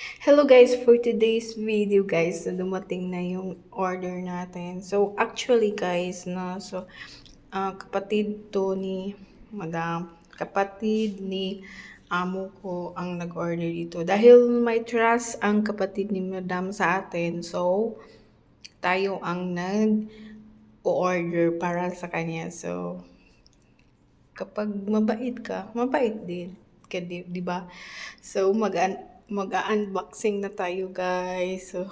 Hello guys, for today's video guys, so dumating na yung order natin. So actually guys, kapatid to ni Madam, kapatid ni amo ko ang nag-order dito. Dahil may trust ang kapatid ni Madam sa atin, so tayo ang nag-order para sa kanya. So kapag mabait ka, mabait din. Di ba? So, mag-unboxing na tayo, guys. So,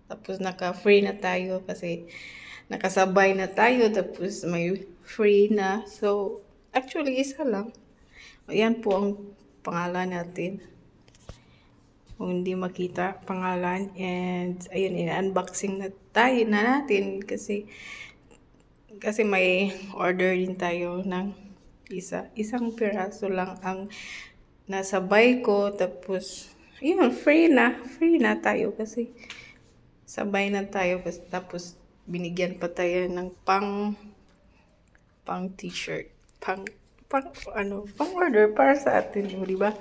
tapos naka-free na tayo kasi nakasabay na tayo, tapos may free na. So, actually, isa lang. Ayan po ang pangalan natin. Kung hindi makita pangalan, and ayun, in-unboxing na tayo na natin kasi may order din tayo ng isang piraso lang ang nasabay ko, tapos ayun, free na tayo kasi sabay na tayo, tapos binigyan pa tayo ng pang t-shirt, pang order para sa atin, di ba?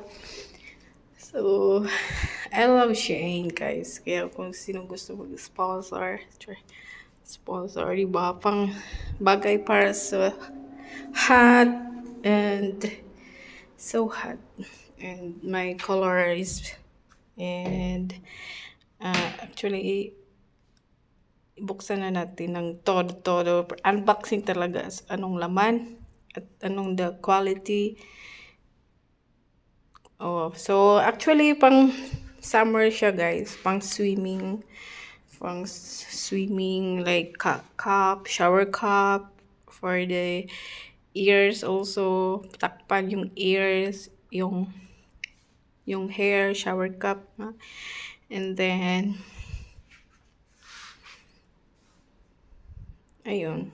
So I love Shein guys, kaya kung sino gusto mag-sponsor, di ba? Pang bagay para sa hot and so hot, and my color is, and actually ibuksan na natin ng todo unboxing talaga, anong laman at anong the quality. So actually pang summer siya guys, pang swimming like cup, shower cup, for the ears also, takpan yung ears, yung hair, shower cup, and then ayun,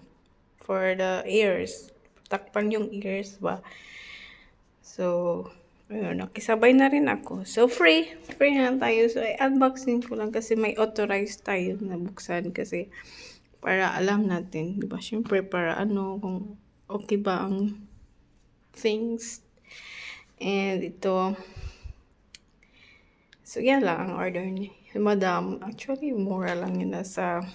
for the ears, takpan yung ears ba. So ayun, nakisabay na rin ako. So free na tayo. So i-unboxing ko lang kasi may authorized tayo na buksan, kasi para alam natin, di ba? Siyempre para kung okay ba ang things. And ito, so yan lang ang order ni Madam. Actually mura lang yun, nasa